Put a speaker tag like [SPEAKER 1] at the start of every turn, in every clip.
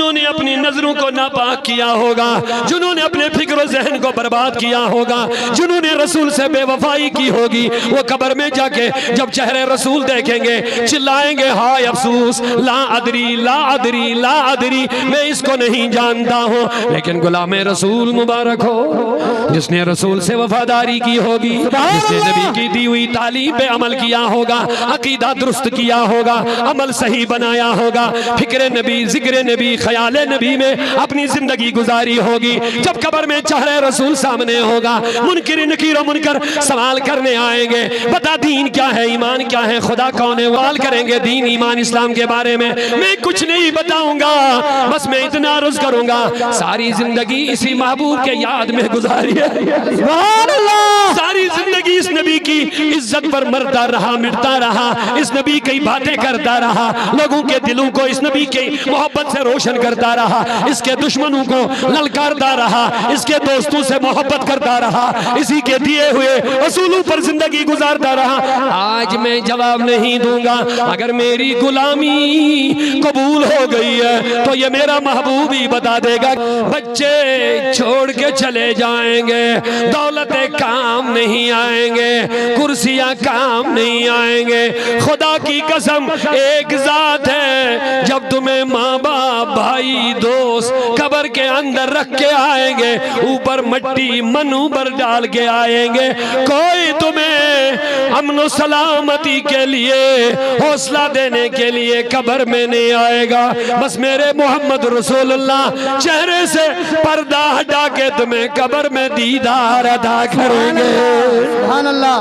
[SPEAKER 1] जिन्होंने अपनी नजरों को नापाक किया होगा, जिन्होंने अपने फिक्र जहन को बर्बाद किया होगा, जिन्होंने रसूल से बेवफाई की होगी, वो कब्र में जाके जब चेहरे रसूल देखेंगे चिल्लाएंगे हाय अफसोस, ला अदरी ला अदरी ला अदरी, मैं इसको नहीं जानता हूँ। लेकिन गुलाम रसूल मुबारक हो जिसने रसूल से वफादारी की होगी, जिसने नबी की दी हुई तालीम पे अमल किया होगा, अकीदा दुरुस्त किया होगा, अमल सही बनाया होगा, फिक्र नबी जिक्र नबी ख्याल नबी में अपनी जिंदगी गुजारी होगी। जब कब्र में चेहरे रसूल सामने होगा, मुनकिर नकीर और मुनकर सवाल करने आएंगे, बता दीन क्या है, ईमान क्या है, खुदा कौन है। सवाल करेंगे दीन ईमान इस्लाम के बारे में, मैं कुछ नहीं बताऊंगा, बस मैं इतना अर्ज करूंगा सारी जिंदगी इसी महबूब के याद में गुजारी है। सारी जिंदगी इस नबी की इज्जत पर मरता रहा, मिटता रहा, इस नबी की बातें करता रहा, लोगों के दिलों को इस नबी की मोहब्बत से रोशन करता रहा, इसके दुश्मनों को ललकारता रहा, इसके दोस्तों से मोहब्बत करता रहा, इसी के दिए हुए असूलों पर जिंदगी गुजारता रहा। आज मैं जवाब नहीं दूंगा, अगर मेरी गुलामी कबूल हो गई है तो ये मेरा महबूब ही बता देगा। बच्चे छोड़ के चले जाएंगे, दौलतें काम नहीं आएंगे, कुर्सियां काम नहीं आएंगे, खुदा की कसम एक जात है, जब तुम्हें माँ बाप भाई दोस्त कब्र के अंदर रख के आएंगे, ऊपर मट्टी मनु पर डाल के आएंगे, कोई तुम्हें अमन सलामती के लिए हौसला देने के लिए कब्र में नहीं आएगा। बस मेरे मोहम्मद रसूलुल्लाह चेहरे से पर्दा हटा के तुम्हें कब्र में दीदार अदा करेंगे। सुभान अल्लाह।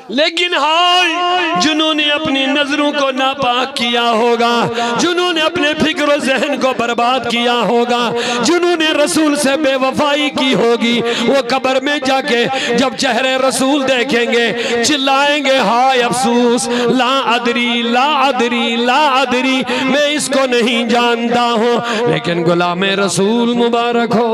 [SPEAKER 1] लेकिन हाय जिन्होंने अपनी नजरों को नापाक किया होगा, जिन्होंने अपने फिक्र जहन को बर्बाद किया होगा, जिन्होंने रसूल से बेवफाई की होगी, वो कब्र में जाके जब चेहरे रसूल देखेंगे चिल्लाएंगे हाय अफसोस, ला अदरी ला अदरी ला अदरी, मैं इसको नहीं जानता हूँ। लेकिन गुलाम रसूल मुबारक हो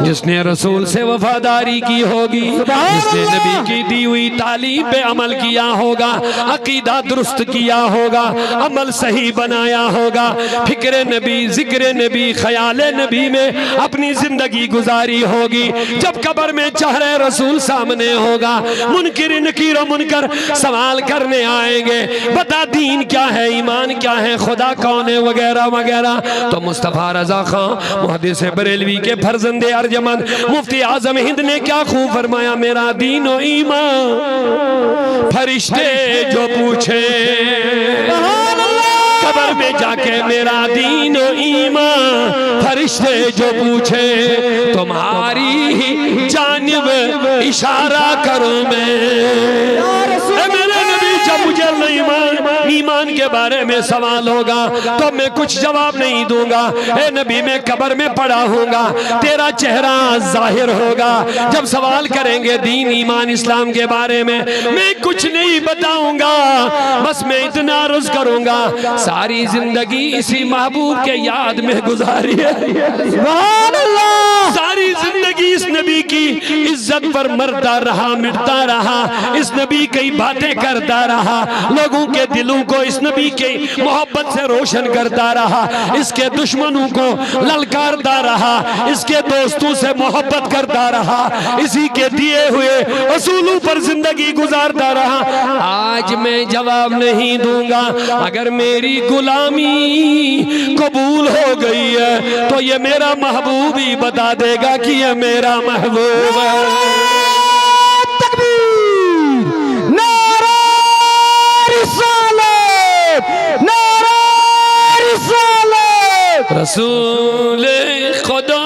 [SPEAKER 1] जिसने रसूल से वफादारी की होगी, जिसने नबी की दी हुई तालीम पे अमल किया होगा, अकीदा दुरुस्त किया होगा, अमल सही बनाया होगा, फिक्र नबी जिक्र नबी ख्याल नबी में अपनी जिंदगी गुजारी होगी। जब कब्र में चेहरे रसूल सामने होगा, मुनकिर नकीर और मुनकर सवाल करने आएंगे, बता दीन क्या है, ईमान क्या है, खुदा कौन है, वगैरह वगैरह। तो मुस्तफा रजा खां मुहद्दिस बरेलवी के फर्जंदे अर्जमंद मुफ्ती आजम हिंद ने क्या खूब फरमाया, मेरा दीन और ईमान फरिश्ते जो पूछे कब्र में जाके, मेरा दीन और ईमान फरिश्ते जो पूछे, तुम्हारी जानिब इशारा करूं मैं। मेरे नबी जब मुझे ईमान के बारे में सवाल होगा तो मैं कुछ जवाब नहीं दूंगा, ए नबी मैं कब्र में पड़ा हूँगा, तेरा चेहरा जाहिर होगा। जब सवाल करेंगे दीन ईमान इस्लाम के बारे में, मैं कुछ नहीं बताऊंगा, बस मैं इतना अर्ज करूंगा सारी जिंदगी इसी महबूब के याद में गुजारी है। सारी जिंदगी इस नबी की इज्जत पर मरता रहा, मिटता रहा, इस नबी की बातें करता रहा, लोगों के दिलों को इस नबी के मोहब्बत से रोशन करता रहा, इसके दुश्मनों को ललकारता रहा, इसके दोस्तों से मोहब्बत करता रहा, इसी के दिए हुए असूलों पर जिंदगी गुजारता रहा। आज मैं जवाब नहीं दूंगा, अगर मेरी गुलामी कबूल हो गई है तो ये मेरा महबूब ही बता देगा कि ये मेरा महबूब है। रसूल खुदा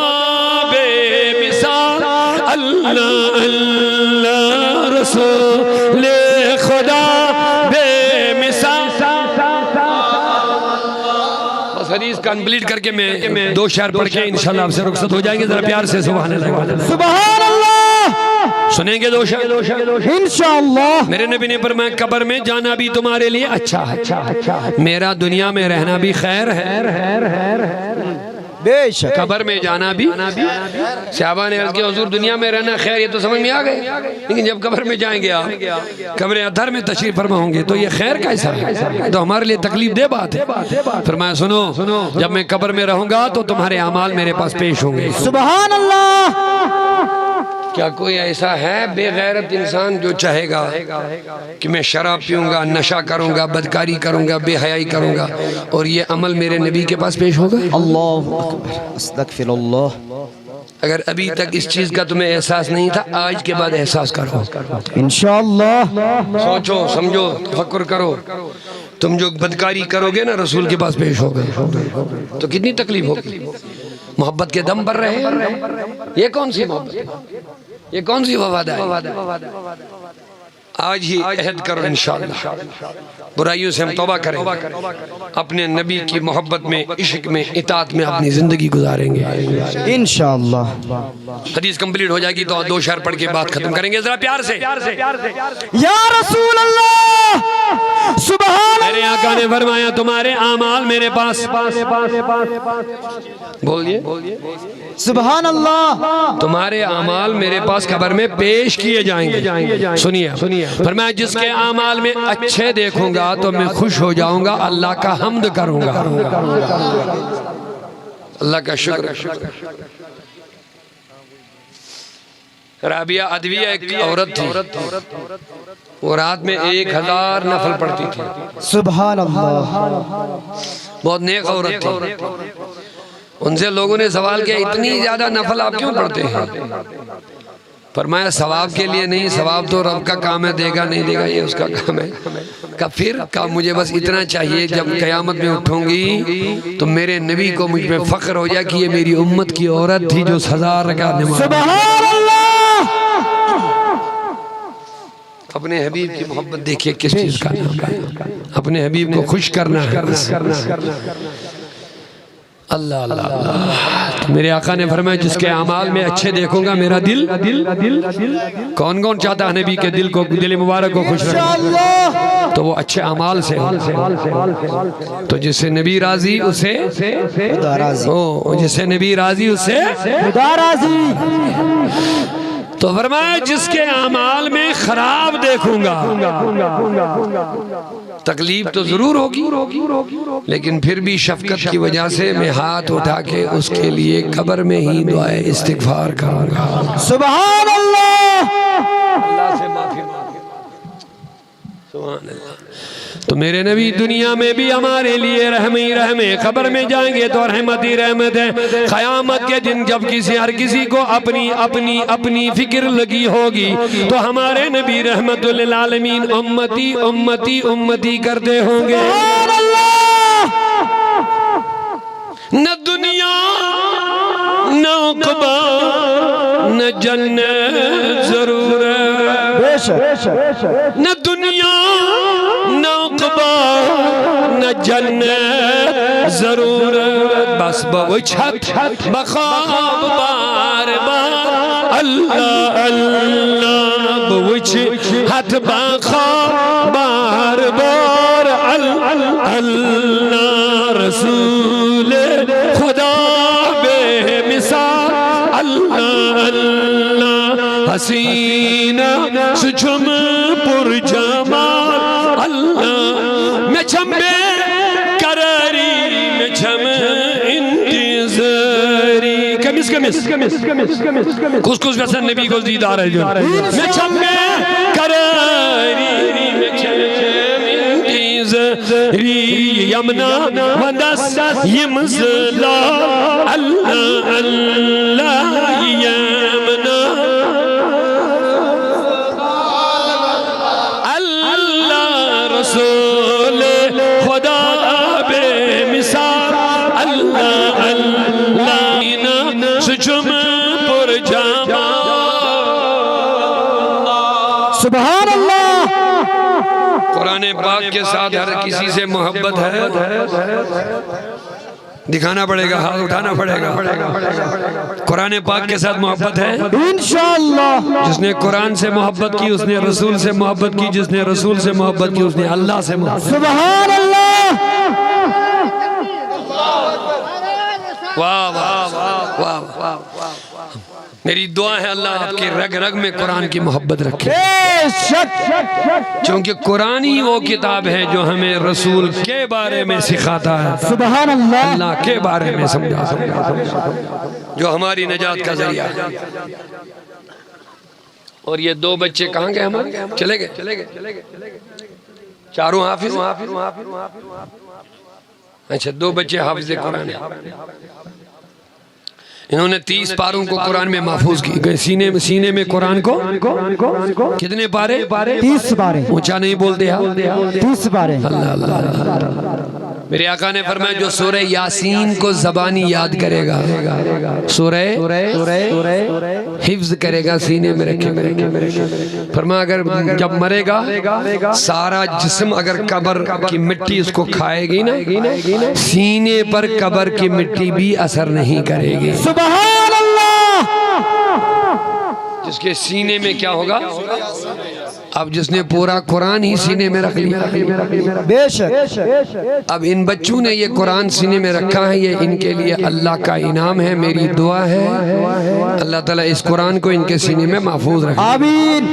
[SPEAKER 1] बेमिसाल अल्लाह अल्लाह, रसूल खुदा बेमिसाल। बस हदीस कंप्लीट करके मैं दो शेर पढ़ के इंशाल्लाह आपसे रुखसत हो जाएंगे। जरा प्यार से सुभान अल्लाह।
[SPEAKER 2] सुभान अल्लाह।
[SPEAKER 1] सुनेंगे दो शेर
[SPEAKER 2] इंशाअल्लाह।
[SPEAKER 1] मेरे नबी ने फरमाया कब्र में जाना भी तुम्हारे लिए अच्छा है, मेरा दुनिया में रहना भी खैर है।
[SPEAKER 2] बेशक।
[SPEAKER 3] कब्र में जाना भी। सहाबा ने अर्ज़ किया हुज़ूर दुनिया में रहना खैर ये तो समझ में आ गए, लेकिन जब कब्र में जाएंगे आप, कब्र अदहर में तशरीफ फरमा होंगे तो ये खैर कैसा है, तो हमारे लिए तकलीफ दे बात है। फरमाया सुनो, जब मैं कब्र में रहूंगा तो तुम्हारे अमाल मेरे पास पेश होंगे।
[SPEAKER 2] सुभान अल्लाह।
[SPEAKER 3] क्या कोई ऐसा है बेगैरत इंसान जो चाहेगा कि मैं शराब पीऊंगा, नशा करूंगा, बदकारी करूंगा, बेहयाई करूंगा और ये अमल मेरे नबी के पास पेश होगा?
[SPEAKER 2] अल्लाहु अकबर, अस्तगफिरुल्लाह।
[SPEAKER 3] अगर अभी तक इस चीज का तुम्हें एहसास नहीं था, आज के बाद एहसास करो,
[SPEAKER 2] इंशाअल्लाह।
[SPEAKER 3] सोचो समझो तफक्कुर करो। तुम जो बदकारी करोगे ना रसूल के पास पेश होगे तो कितनी तकलीफ होगी। मोहब्बत के दम पर रहे, ये कौन सी मोहब्बत, ये कौन सी वफादारी। आज ही अहद करो इंशाअल्लाह, बुराइयों से हम तौबा करें, अपने नबी की मोहब्बत में, इश्क में, इताअत में अपनी जिंदगी गुजारेंगे
[SPEAKER 2] इंशाअल्लाह।
[SPEAKER 3] हदीस कंप्लीट हो जाएगी तो दो शेर पढ़ के बात खत्म करेंगे। जरा प्यार से
[SPEAKER 2] या रसूल अल्लाह। सुभान
[SPEAKER 1] मेरे आका ने फरमाया तुम्हारे आमाल मेरे पास,
[SPEAKER 3] बोलिए,
[SPEAKER 2] सुभान अल्लाह।
[SPEAKER 3] तुम्हारे अमाल मेरे पास खबर में पेश किए जाएंगे। सुनिए फरमाया जिसके अमाल में अच्छे देखूंगा तो मैं खुश हो जाऊंगा, अल्लाह का हम्द करूंगा, अल्लाह का शुक्र। राबिया अदविया एक औरत थी, वो रात में 1000 नफल पढ़ती थी।
[SPEAKER 2] सुभान अल्लाह।
[SPEAKER 3] बहुत नेक औरत थी। उनसे लोगों ने सवाल किया इतनी ज्यादा नफल आप क्यों पढ़ते हैं? फरमाया सवाब के लिए नहीं, सवाब तो रब का काम है, देगा नहीं देगा ये उसका काम है। का फिर का मुझे बस इतना चाहिए जब कयामत में उठूंगी तो मेरे नबी को मुझ पे फख्र हो जाए कि ये मेरी उम्मत की औरत थी जो 1000 रकात नमाज़।
[SPEAKER 2] सुभान अल्लाह।
[SPEAKER 3] अपने हबीब की मोहब्बत देखिए किस चीज का नाम है, अपने हबीब को खुश करना है। अल्लाह अल्लाह अल्लाह। मेरे आका ने फरमाया जिसके अमाल में अच्छे देखूंगा मेरा दिल, कौन कौन चाहता है नबी के दिल को, दिल मुबारक को खुश रखना, तो वो अच्छे अमाल से हो। तो जिससे नबी राजी उसे
[SPEAKER 2] खुदा राजी,
[SPEAKER 3] ओ जिससे नबी राजी उसे
[SPEAKER 2] खुदा राजी।
[SPEAKER 1] तो फरमाया जिसके अमाल में खराब देखूंगा,
[SPEAKER 3] तकलीफ तो जरूर होगी, लेकिन फिर भी शफकत की वजह से मैं हाथ उठा के उसके लिए कब्र में ही दुआए इस्तिगफार करूंगा।
[SPEAKER 2] सुभान अल्लाह।
[SPEAKER 3] अल्लाह से माफी मांगे। सुभान अल्लाह। तो मेरे नबी दुनिया में भी हमारे लिए रहम ही रहम है, कब्र में जाएंगे तो रहमत ही रहमत है। क़यामत के दिन जब हर किसी को अपनी अपनी अपनी फिक्र लगी होगी तो हमारे नबी रहमतुल लिल आलमीन उम्मती उम्मती उम्मती करते होंगे। न दुनिया न उक़बा न जन्नत जरूर न दुनिया न उक़बा न जन्नत जरूर, बस बवछत बख़ाब बार बार अल्लाह अल्लाह, बवछत बख़ाब बार बार अल्लाह अल्लाह। रसूल खुदा बेमिसाल अल्लाह अल्लाह, हसीना सुझुम पुरजमाल अल्लाह। मैं छम्बे करारी में छम इंतज़ारी, कमिस खुश खुश वैसे नबी को दीदार है जो मैं छम्बे करारी में छम इंतज़ारी, यमना वदस यमज़ला अल्लाह अल्लाह यमना रसूल खुदा बेमिसाल अल्लाह अल्लाह सुजुम पुरजमा।
[SPEAKER 2] सुभान अल्लाह।
[SPEAKER 3] कुरान पाक के साथ हर किसी से मोहब्बत है, दिखाना पड़ेगा, हाथ उठाना पड़ेगा। कुरान पाक के साथ मोहब्बत है
[SPEAKER 2] इंशाअल्लाह।
[SPEAKER 3] जिसने कुरान से मोहब्बत की उसने रसूल से मोहब्बत की, जिसने रसूल से मोहब्बत की उसने अल्लाह से मोहब्बत।
[SPEAKER 2] सुभान अल्लाह।
[SPEAKER 3] वाह वाह वाह वाह। मेरी दुआ है अल्लाह आपके रग रग में कुरान की मोहब्बत रखे, क्योंकि कुरान ही वो किताब है जो हमें रसूल के बारे में सिखाता है,
[SPEAKER 2] सुभान अल्लाह,
[SPEAKER 3] अल्लाह के बारे में समझा, जो हमारी निजात का जरिया है। और ये दो बच्चे कहाँ गए हमारे? चले गए, चारों हाफिज। अच्छा, दो बच्चे हाफिज कुरान है। इन्होंने 30 पारों को कुरान में महफूज की गए, सीने में कुरान को कितने पारे?
[SPEAKER 2] 30 पारे।
[SPEAKER 3] ऊंचा नहीं बोलते आप,
[SPEAKER 2] 30 पारे।
[SPEAKER 3] अल्लाह अल्लाह। मेरे आका ने फरमाया जो सूरह यासीन को जबानी याद करेगा, सूरह हिफ्ज करेगा, सीने में रखेगा। फरमाया अगर जब मरेगा सारा जिस्म अगर कब्र की मिट्टी उसको खाएगी ना, सीने पर कब्र की मिट्टी भी असर नहीं करेगी।
[SPEAKER 2] सुभान अल्लाह।
[SPEAKER 3] जिसके सीने में क्या होगा? अब जिसने पूरा कुरान ही सीने में रख लिया,
[SPEAKER 2] बेशक।
[SPEAKER 3] अब इन बच्चों ने ये कुरान सीने में रखा है, ये इनके लिए अल्लाह का इनाम है। मेरी दुआ है अल्लाह ताला इस कुरान को इनके सीने में महफूज रखे,
[SPEAKER 2] आमीन।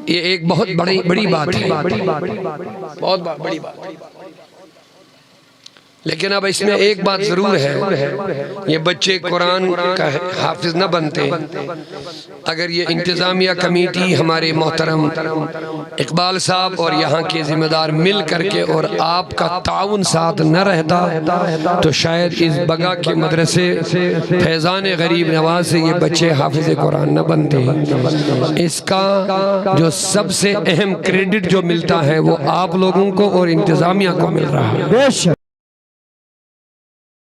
[SPEAKER 3] ये एक बहुत बड़ी बात है, बहुत बड़ी बात। लेकिन अब इसमें एक बात जरूर है, ये बच्चे कुरान का हाफिज न बनते अगर ये इंतजामिया कमेटी, हमारे मोहतरम इकबाल साहब और यहाँ के जिम्मेदार मिल करके और आपका ताउन साथ न रहता तो शायद इस बगा के मदरसे फैज़ान गरीब नवाज से ये बच्चे हाफिज कुरान न बनते। इसका जो सबसे अहम क्रेडिट जो मिलता है वो आप लोगों को और इंतजामिया को मिल रहा है।
[SPEAKER 2] बेशक।